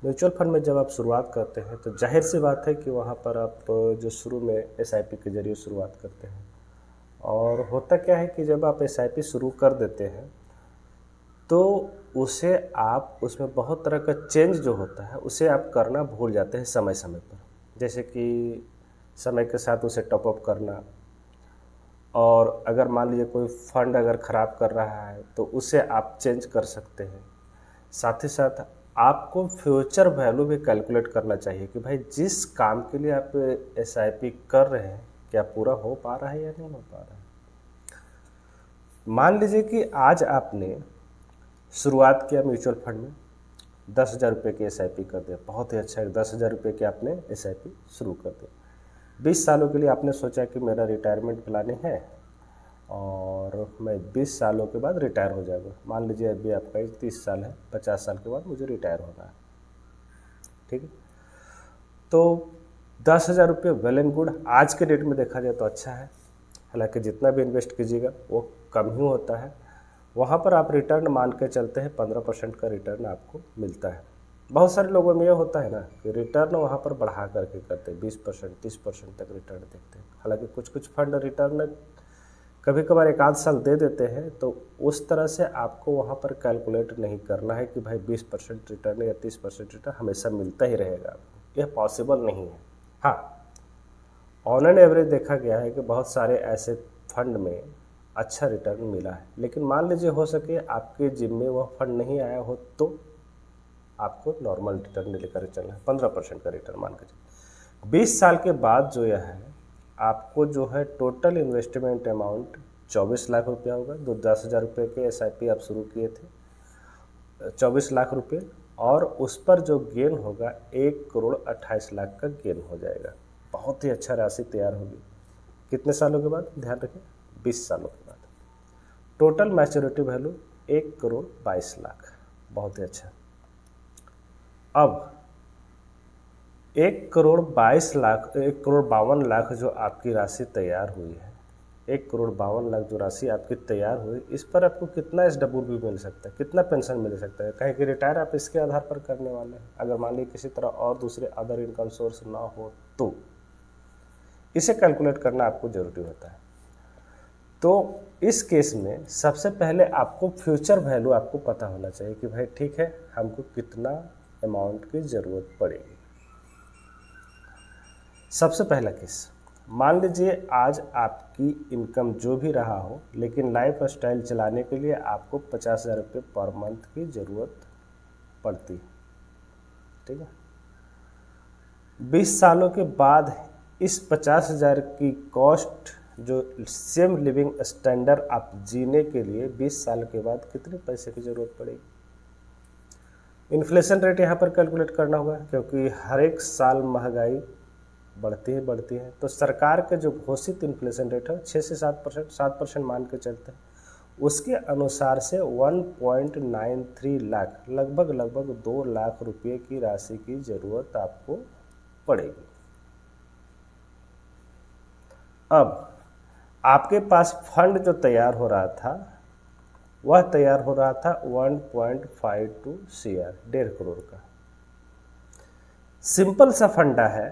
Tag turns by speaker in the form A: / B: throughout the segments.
A: Mutual fund में जब आप शुरुआत करते हैं तो जाहिर सी बात है कि वहाँ पर आप जो शुरू में एसआईपी के ज़रिए शुरुआत करते हैं। और होता क्या है कि जब आप एसआईपी शुरू कर देते हैं तो उसे आप उसमें बहुत तरह का चेंज जो होता है उसे आप करना भूल जाते हैं समय समय पर। जैसे कि समय के साथ उसे टॉप अप करना, और अगर मान लीजिए कोई फंड अगर ख़राब कर रहा है तो उसे आप चेंज कर सकते हैं। साथ ही साथ आपको फ्यूचर वैल्यू भी कैलकुलेट करना चाहिए कि भाई जिस काम के लिए आप एसआईपी कर रहे हैं क्या पूरा हो पा रहा है या नहीं हो पा रहा है। मान लीजिए कि आज आपने शुरुआत किया म्यूचुअल फंड में, 10,000 रुपये की एसआईपी कर दिया, बहुत ही अच्छा है। 10,000 रुपये की आपने एसआईपी शुरू कर दी। 20 सालों के लिए आपने सोचा कि मेरा रिटायरमेंट प्लानिंग है और मैं 20 सालों के बाद रिटायर हो जाऊँगा। मान लीजिए अभी आपका एज 30 साल है, 50 साल के बाद मुझे रिटायर होना है, ठीक है। तो 10,000 रुपये वेल एंड गुड, आज के डेट में देखा जाए तो अच्छा है। हालांकि जितना भी इन्वेस्ट कीजिएगा वो कम ही होता है। वहाँ पर आप रिटर्न मान के चलते हैं 15% का रिटर्न आपको मिलता है। बहुत सारे लोगों में यह होता है ना कि रिटर्न वहाँ पर बढ़ा करके करते हैं, 20% 30% तक रिटर्न देखते हैं। हालांकि कुछ कुछ फंड रिटर्न कभी कभार एक आध साल दे देते हैं, तो उस तरह से आपको वहाँ पर कैलकुलेट नहीं करना है कि भाई 20% रिटर्न या 30% रिटर्न हमेशा मिलता ही रहेगा। यह पॉसिबल नहीं है। हाँ, ऑन एन एवरेज देखा गया है कि बहुत सारे ऐसे फंड में अच्छा रिटर्न मिला है। लेकिन मान लीजिए हो सके आपके जिम में वह फंड नहीं आया हो तो आपको नॉर्मल रिटर्न लेकर चलना है, 15% का रिटर्न मान के चलिए। 20 साल के बाद जो यह है आपको जो है टोटल इन्वेस्टमेंट अमाउंट 24 लाख रुपया होगा। 10,000 रुपये के एसआईपी आप शुरू किए थे, 24 लाख रुपये, और उस पर जो गेन होगा 1,28,00,000 का गेन हो जाएगा। बहुत ही अच्छा राशि तैयार होगी। कितने सालों के बाद, ध्यान रखें, 20 सालों के बाद। टोटल मैच्योरिटी वैल्यू 1,22,00,000, बहुत ही अच्छा। अब 1,22,00,000, 1,52,00,000 जो आपकी राशि तैयार हुई है, 1,52,00,000 जो राशि आपकी तैयार हुई, इस पर आपको कितना एसडब्ल्यू मिल सकता है, कितना पेंशन मिल सकता है। कहीं कि रिटायर आप इसके आधार पर करने वाले हैं। अगर मान लीजिए किसी तरह और दूसरे अदर इनकम सोर्स ना हो तो इसे कैलकुलेट करना आपको ज़रूरी होता है। तो इस केस में सबसे पहले आपको फ्यूचर वैल्यू आपको पता होना चाहिए कि भाई ठीक है, हमको कितना अमाउंट की ज़रूरत पड़ेगी। सबसे पहला केस, मान लीजिए आज आपकी इनकम जो भी रहा हो, लेकिन लाइफ स्टाइल चलाने के लिए आपको 50,000 रुपये पर मंथ की ज़रूरत पड़ती है, ठीक है। 20 सालों के बाद इस 50,000 की कॉस्ट, जो सेम लिविंग स्टैंडर्ड आप जीने के लिए 20 साल के बाद कितने पैसे की ज़रूरत पड़ेगी। इन्फ्लेशन रेट यहाँ पर कैलकुलेट करना होगा, क्योंकि हर एक साल महंगाई बढ़ती है। तो सरकार के जो घोषित इन्फ्लेशन रेट है 6 से 7% मान के चलते हैं। उसके अनुसार से 1.93 लाख, लगभग 2 लाख रुपये की राशि की ज़रूरत आपको पड़ेगी। अब आपके पास फंड जो तैयार हो रहा था वह तैयार हो रहा था 1.52 CR, 1.5 करोड़ का। सिंपल सा फंडा है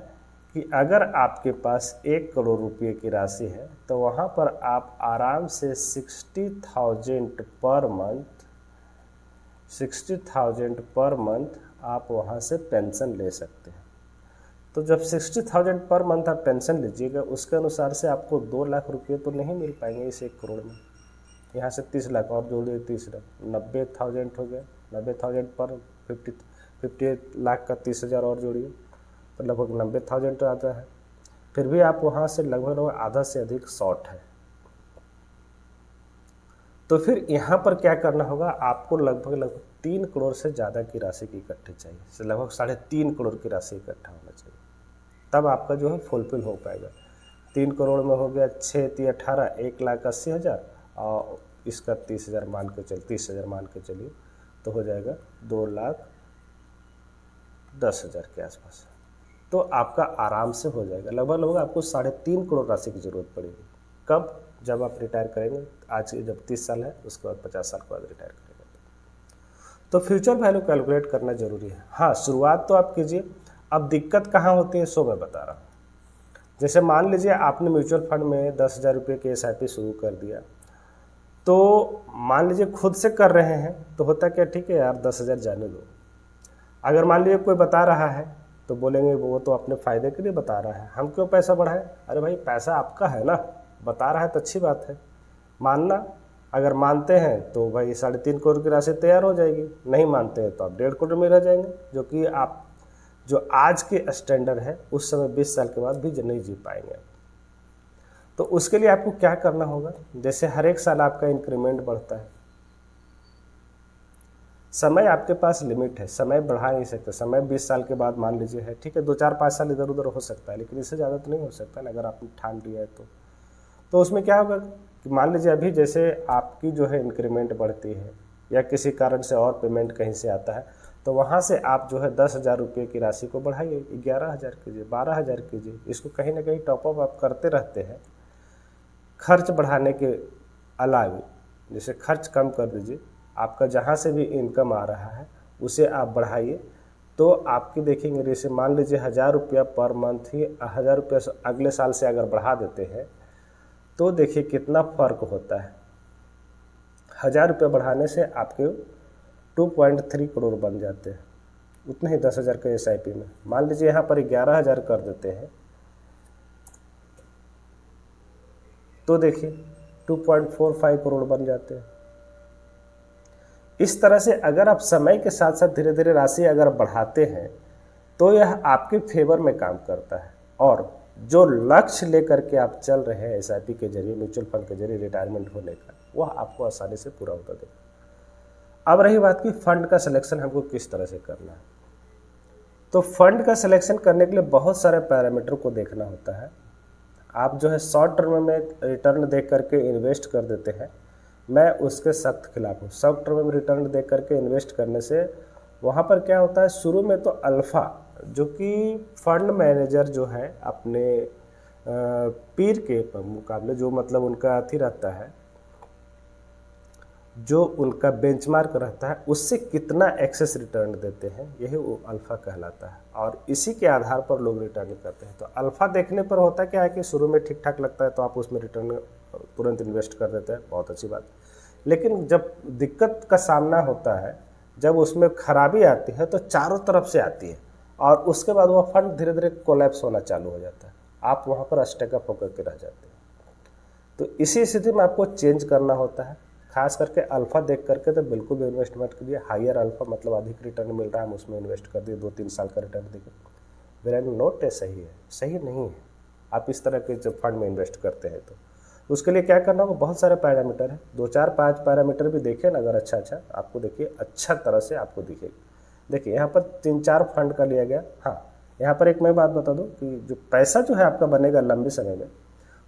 A: कि अगर आपके पास 1 करोड़ रुपये की राशि है तो वहाँ पर आप आराम से 60,000 पर मंथ आप वहाँ से पेंशन ले सकते हैं। तो जब 60,000 पर मंथ आप पेंशन लीजिएगा, उसके अनुसार से आपको 2 लाख रुपये तो नहीं मिल पाएंगे इस 1 करोड़ में। यहाँ से 30 लाख और जोड़िए, 30 लाख, 90,000 हो गया। 90,000 पर 58 लाख का 30,000 और जोड़िए तो लगभग 90,000 आता है। फिर भी आप वहाँ से लगभग आधा से अधिक शॉर्ट है। तो फिर यहाँ पर क्या करना होगा, आपको लगभग 3 करोड़ से ज़्यादा की राशि की इकट्ठी चाहिए, लगभग 3.5 करोड़ की राशि इकट्ठा होना चाहिए, तब आपका जो है फुलफिल हो पाएगा। 3 करोड़ में हो गया 6 × 18, 1,80,000, और इसका 30,000 मान के 30,000 मान के चलिए तो हो जाएगा 2,10,000 के आसपास। तो आपका आराम से हो जाएगा। लगभग आपको 3.5 करोड़ राशि की ज़रूरत पड़ेगी। कब, जब आप रिटायर करेंगे। आज जब 30 साल है, उसके बाद 50 साल के बाद रिटायर करेंगे। तो फ्यूचर वैल्यू कैलकुलेट करना जरूरी है। हाँ, शुरुआत तो आप कीजिए। अब दिक्कत कहाँ होती है सो मैं बता रहा हूँ। जैसे मान लीजिए आपने म्यूचुअल फंड में 10,000 रुपये की SIP शुरू कर दिया, तो मान लीजिए खुद से कर रहे हैं तो होता क्या, ठीक है यार 10,000 जाने दो। अगर मान लीजिए कोई बता रहा है तो बोलेंगे वो तो अपने फ़ायदे के लिए बता रहा है, हम क्यों पैसा बढ़ाएं। अरे भाई पैसा आपका है ना, बता रहा है तो अच्छी बात है, मानना। अगर मानते हैं तो भाई 3.5 करोड़ की राशि तैयार हो जाएगी, नहीं मानते हैं तो आप 1.5 करोड़ में रह जाएंगे, जो कि आप जो आज के स्टैंडर्ड है उस समय 20 साल के बाद भी नहीं जी पाएंगे। तो उसके लिए आपको क्या करना होगा, जैसे हर एक साल आपका इंक्रीमेंट बढ़ता है, समय आपके पास लिमिट है, समय बढ़ा नहीं सकते। समय 20 साल के बाद मान लीजिए है, ठीक है 2-4-5 साल इधर उधर हो सकता है, लेकिन इससे ज़्यादा तो नहीं हो सकता ना, अगर आपने ठान लिया है तो उसमें क्या होगा कि मान लीजिए अभी जैसे आपकी जो है इंक्रीमेंट बढ़ती है या किसी कारण से और पेमेंट कहीं से आता है, तो वहाँ से आप जो है 10,000 रुपये की राशि को बढ़ाइए, 11,000 कीजिए, 12,000 कीजिए। इसको कहीं ना कहीं टॉपअप आप करते रहते हैं। खर्च बढ़ाने के अलावा जैसे खर्च कम कर दीजिए, आपका जहाँ से भी इनकम आ रहा है उसे आप बढ़ाइए। तो आपकी देखेंगे, जैसे मान लीजिए 1,000 रुपया पर मंथ ही 1,000 रुपया अगले साल से अगर बढ़ा देते हैं तो देखिए कितना फ़र्क होता है। 1,000 रुपये बढ़ाने से आपके 2.3 करोड़ बन जाते हैं, उतने ही 10,000 के SIP में। मान लीजिए यहाँ पर 11,000 कर देते हैं तो देखिए 2.45 करोड़ बन जाते हैं। इस तरह से अगर आप समय के साथ साथ धीरे धीरे राशि अगर बढ़ाते हैं तो यह आपके फेवर में काम करता है, और जो लक्ष्य लेकर के आप चल रहे हैं SIP के जरिए, म्यूचुअल फंड के जरिए रिटायरमेंट होने का, वह आपको आसानी से पूरा होता देगा। अब रही बात कि फंड का सिलेक्शन हमको किस तरह से करना है, तो फंड का सिलेक्शन करने के लिए बहुत सारे पैरामीटर को देखना होता है। आप जो है शॉर्ट टर्म में रिटर्न देख करके इन्वेस्ट कर देते हैं, मैं उसके सख्त खिलाफ हूँ। शॉर्ट टर्म में रिटर्न देख करके इन्वेस्ट करने से वहाँ पर क्या होता है, शुरू में तो अल्फ़ा, जो कि फंड मैनेजर जो है अपने पीर के मुकाबले, जो मतलब उनका अथी रहता है, जो उनका बेंचमार्क रहता है, उससे कितना एक्सेस रिटर्न देते हैं, यही वो अल्फ़ा कहलाता है, और इसी के आधार पर लोग रिटर्न करते हैं। तो अल्फ़ा देखने पर होता क्या है कि शुरू में ठीक ठाक लगता है तो आप उसमें रिटर्न तुरंत इन्वेस्ट कर देते हैं, बहुत अच्छी बात। लेकिन जब दिक्कत का सामना होता है, जब उसमें खराबी आती है तो चारों तरफ से आती है, और उसके बाद वह फंड धीरे धीरे कोलैप्स होना चालू हो जाता है, आप वहाँ पर स्टैकअप होकर के रह जाते हैं। तो इसी स्थिति में आपको चेंज करना होता है। खास करके अल्फ़ा देख करके तो बिल्कुल भी इन्वेस्टमेंट कीजिए। हायर अल्फ़ा मतलब अधिक रिटर्न मिल रहा है, हम उसमें इन्वेस्ट कर दिए, 2-3 साल का रिटर्न देखिए, वेल नोट है, सही है, सही नहीं है। आप इस तरह के जब फंड में इन्वेस्ट करते हैं तो उसके लिए क्या करना होगा, बहुत सारे पैरामीटर है, 2-4-5 पैरामीटर भी देखें ना अगर अच्छा आपको देखिए, अच्छा तरह से आपको दिखेगा। देखिए यहाँ पर 3-4 फंड का लिया गया। हाँ, यहाँ पर एक मैं बात बता दूँ कि जो पैसा जो है आपका बनेगा लंबे समय में,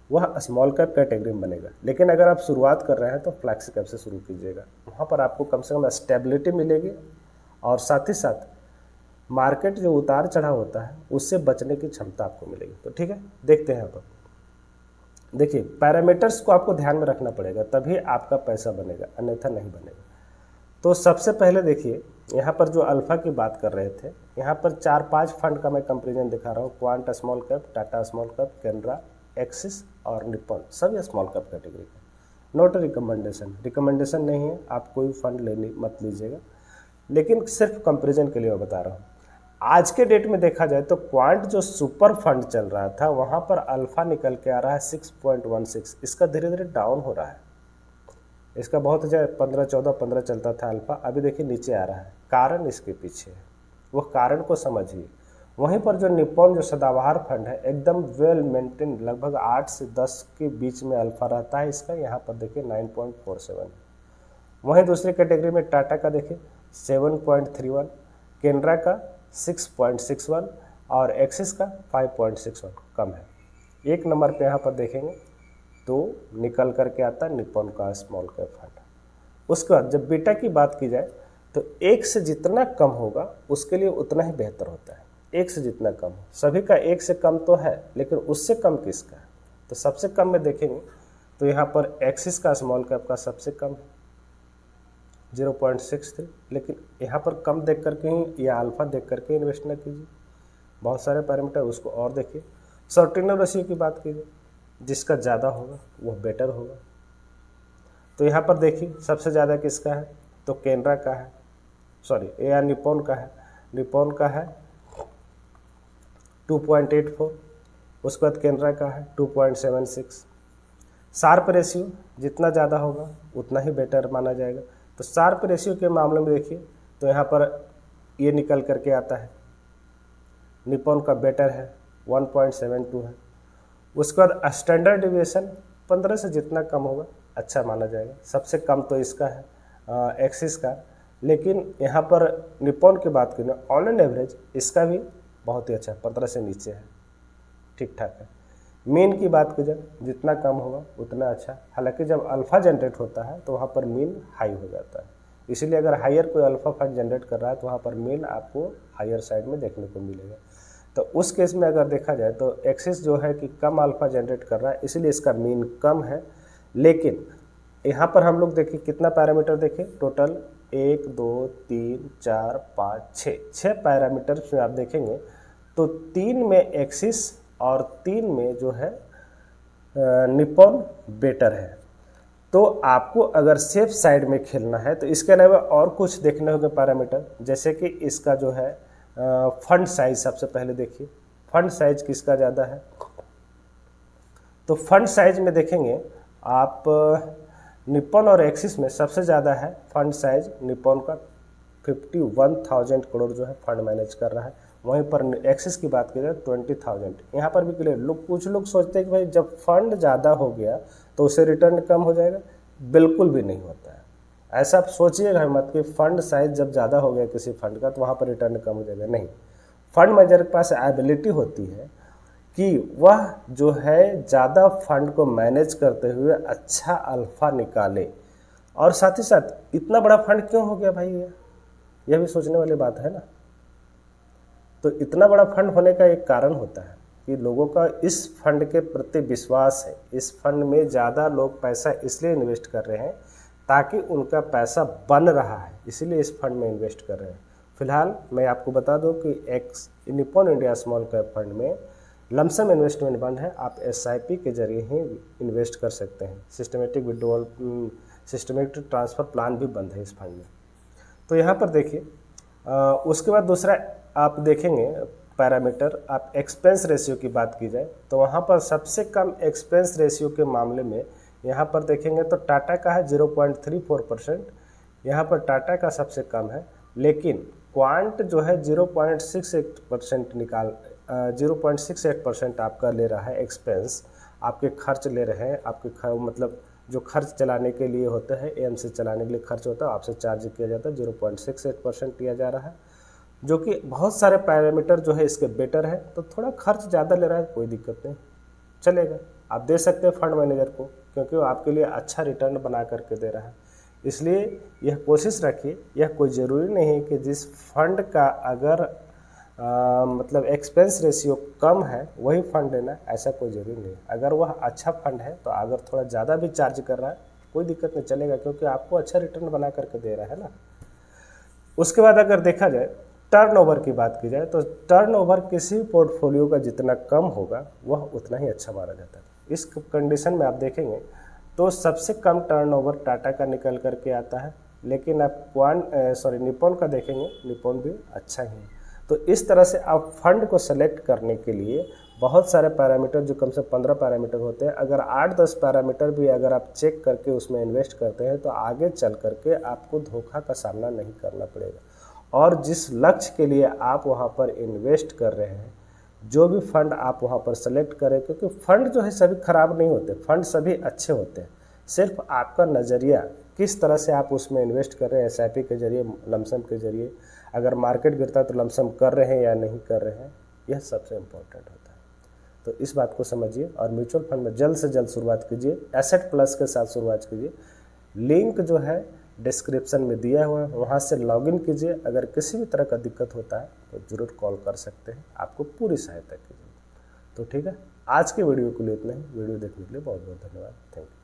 A: वह स्मॉल कैप कैटेगरी में बनेगा। लेकिन अगर आप शुरुआत कर रहे हैं तो फ्लैक्सी कैप से शुरू कीजिएगा, वहाँ पर आपको कम से कम स्टेबिलिटी मिलेगी, और साथ ही साथ मार्केट जो उतार चढ़ाव होता है उससे बचने की क्षमता आपको मिलेगी। तो ठीक है, देखते हैं यहाँ पर। देखिए पैरामीटर्स को आपको ध्यान में रखना पड़ेगा, तभी आपका पैसा बनेगा, अन्यथा नहीं बनेगा। तो सबसे पहले देखिए यहाँ पर जो अल्फ़ा की बात कर रहे थे, यहाँ पर 4-5 फंड का मैं कंपेरिजन दिखा रहा हूँ। Quant small cap, Tata small cap, Canara, axis और निप्पॉन, सभी स्मॉल कैप कैटेगरी का। नोट रिकमेंडेशन नहीं है, आप कोई फंड लेने मत लीजिएगा, लेकिन सिर्फ कंपेरिजन के लिए मैं बता रहा हूँ। आज के डेट में देखा जाए तो क्वांट जो सुपर फंड चल रहा था, वहाँ पर अल्फ़ा निकल के आ रहा है 6.16, इसका धीरे धीरे डाउन हो रहा है। इसका बहुत ज़्यादा 15-14-15 चलता था अल्फ़ा, अभी देखिए नीचे आ रहा है। कारण इसके पीछे है, वो कारण को समझिए। वहीं पर जो निप्पॉन जो सदाबहार फंड है, एकदम वेल मेंटेन, लगभग 8 से 10 के बीच में अल्फ़ा रहता है इसका, यहाँ पर देखिए 9.47। वहीं दूसरी कैटेगरी में टाटा का देखिए 7.31, कैनरा का 6.61 और एक्सिस का 5.61, कम है। एक नंबर पे यहाँ पर देखेंगे तो निकल करके आता है निप्पॉन का स्मॉल कैप फंड। उसके बाद जब बीटा की बात की जाए तो 1 से जितना कम होगा उसके लिए उतना ही बेहतर होता है। 1 से जितना कम हो, सभी का 1 से कम तो है, लेकिन उससे कम किसका है, तो सबसे कम में देखेंगे तो यहाँ पर एक्सिस का स्मॉल कैप का सबसे कम है, 0.63, लेकिन यहाँ पर कम देख करके ही या अल्फ़ा देख करके इन्वेस्ट ना कीजिए, बहुत सारे पैरामीटर उसको और देखिए। शॉर्ट-टर्म रेशियो की बात कीजिए, जिसका ज़्यादा होगा वो बेटर होगा। तो यहाँ पर देखिए सबसे ज़्यादा किसका है, तो कैनरा का है, सॉरी या निप्पॉन का है। निप्पॉन का है 2.84, उसके बाद कैनरा का है 2.76। शार्प रेशियो जितना ज़्यादा होगा उतना ही बेटर माना जाएगा। तो शार्प रेशियो के मामले में देखिए तो यहाँ पर ये निकल करके आता है, निप्पॉन का बेटर है 1.72 है। उसके बाद स्टैंडर्ड डिविएशन 15 से जितना कम होगा अच्छा माना जाएगा। सबसे कम तो इसका है एक्सिस का, लेकिन यहाँ पर निप्पॉन की बात करें ऑन एंड एवरेज इसका भी बहुत ही अच्छा 15 से नीचे है, ठीक ठाक है। मीन की बात की जाए जितना कम होगा उतना अच्छा, हालांकि जब अल्फ़ा जनरेट होता है तो वहाँ पर मीन हाई हो जाता है, इसीलिए अगर हायर कोई अल्फ़ा फंड जनरेट कर रहा है तो वहाँ पर मीन आपको हायर साइड में देखने को मिलेगा। तो उस केस में अगर देखा जाए तो एक्सिस जो है कि कम अल्फ़ा जनरेट कर रहा है, इसीलिए इसका मीन कम है। लेकिन यहाँ पर हम लोग देखिए कितना पैरामीटर देखें, टोटल 1 2 3 4 5 6 पैरामीटर में आप देखेंगे तो 3 में एक्सिस और 3 में जो है निप्पॉन बेटर है। तो आपको अगर सेफ साइड में खेलना है तो इसके अलावा और कुछ देखने होंगे पैरामीटर, जैसे कि इसका जो है फंड साइज। सबसे पहले देखिए फंड साइज किसका ज़्यादा है, तो फंड साइज में देखेंगे आप निप्पॉन और एक्सिस में सबसे ज़्यादा है फंड साइज निप्पॉन का 51,000 करोड़ जो है फंड मैनेज कर रहा है। वहीं पर एक्सिस की बात करें 20,000। यहाँ पर भी क्लियर कुछ लोग सोचते हैं कि भाई जब फंड ज़्यादा हो गया तो उसे रिटर्न कम हो जाएगा, बिल्कुल भी नहीं होता है। ऐसा आप सोचिएगा मत कि फंड साइज जब ज़्यादा हो गया किसी फंड का तो वहाँ पर रिटर्न कम हो जाएगा, नहीं। फंड मैनेजर के पास एबिलिटी होती है कि वह जो है ज़्यादा फंड को मैनेज करते हुए अच्छा अल्फ़ा निकाले। और साथ ही साथ इतना बड़ा फंड क्यों हो गया भाई, यह भी सोचने वाली बात है ना। तो इतना बड़ा फंड होने का एक कारण होता है कि लोगों का इस फंड के प्रति विश्वास है। इस फंड में ज़्यादा लोग पैसा इसलिए इन्वेस्ट कर रहे हैं ताकि उनका पैसा बन रहा है, इसीलिए इस फंड में इन्वेस्ट कर रहे हैं। फिलहाल मैं आपको बता दूं कि Nippon India small cap fund में लमसम इन्वेस्टमेंट बंद है, आप SIP के जरिए ही इन्वेस्ट कर सकते हैं। Systematic withdrawal systematic transfer plan भी बंद है इस फंड में। तो यहाँ पर देखिए उसके बाद दूसरा आप देखेंगे पैरामीटर, आप एक्सपेंस रेशियो की बात की जाए तो वहाँ पर सबसे कम एक्सपेंस रेशियो के मामले में यहाँ पर देखेंगे तो टाटा का है 0.34%, यहाँ पर टाटा का सबसे कम है। लेकिन क्वांट जो है 0.68% 0.68% आपका ले रहा है एक्सपेंस, आपके खर्च ले रहे हैं, आपके मतलब जो खर्च चलाने के लिए होते हैं, एम से चलाने के लिए खर्च होता है, आपसे चार्ज किया जाता है 0.68% दिया जा रहा है, जो कि बहुत सारे पैरामीटर जो है इसके बेटर है। तो थोड़ा खर्च ज़्यादा ले रहा है, कोई दिक्कत नहीं, चलेगा, आप दे सकते हैं फंड मैनेजर को, क्योंकि वो आपके लिए अच्छा रिटर्न बना करके दे रहा है। इसलिए यह कोशिश रखिए, यह कोई ज़रूरी नहीं है कि जिस फंड का अगर मतलब एक्सपेंस रेशियो कम है वही फंड लेना, ऐसा कोई ज़रूरी नहीं। अगर वह अच्छा फंड है तो अगर थोड़ा ज़्यादा भी चार्ज कर रहा है कोई दिक्कत नहीं, चलेगा, क्योंकि आपको अच्छा रिटर्न बना करके दे रहा है ना। उसके बाद अगर देखा जाए टर्नओवर की बात की जाए तो टर्नओवर किसी भी पोर्टफोलियो का जितना कम होगा वह उतना ही अच्छा माना जाता है। इस कंडीशन में आप देखेंगे तो सबसे कम टर्नओवर टाटा का निकल करके आता है, लेकिन आप निप्पॉन का देखेंगे, निप्पॉन भी अच्छा ही है। तो इस तरह से आप फंड को सेलेक्ट करने के लिए बहुत सारे पैरामीटर, जो कम से 15 पैरामीटर होते हैं, अगर 8-10 पैरामीटर भी अगर आप चेक करके उसमें इन्वेस्ट करते हैं तो आगे चल करके आपको धोखा का सामना नहीं करना पड़ेगा। और जिस लक्ष्य के लिए आप वहाँ पर इन्वेस्ट कर रहे हैं, जो भी फंड आप वहाँ पर सेलेक्ट करें, क्योंकि फंड जो है सभी खराब नहीं होते, फंड सभी अच्छे होते हैं, सिर्फ आपका नज़रिया किस तरह से आप उसमें इन्वेस्ट कर रहे हैं, SIP के जरिए, लमसम के जरिए, अगर मार्केट गिरता है तो लमसम कर रहे हैं या नहीं कर रहे हैं, यह सबसे इम्पोर्टेंट होता है। तो इस बात को समझिए और म्यूचुअल फंड में जल्द से जल्द शुरुआत कीजिए, एसेट प्लस के साथ शुरुआत कीजिए। लिंक जो है डिस्क्रिप्शन में दिया हुआ है, वहाँ से लॉगिन कीजिए। अगर किसी भी तरह का दिक्कत होता है तो ज़रूर कॉल कर सकते हैं, आपको पूरी सहायता कीजिए। तो ठीक है, आज के वीडियो के लिए इतना ही। वीडियो देखने के लिए बहुत बहुत धन्यवाद, थैंक यू।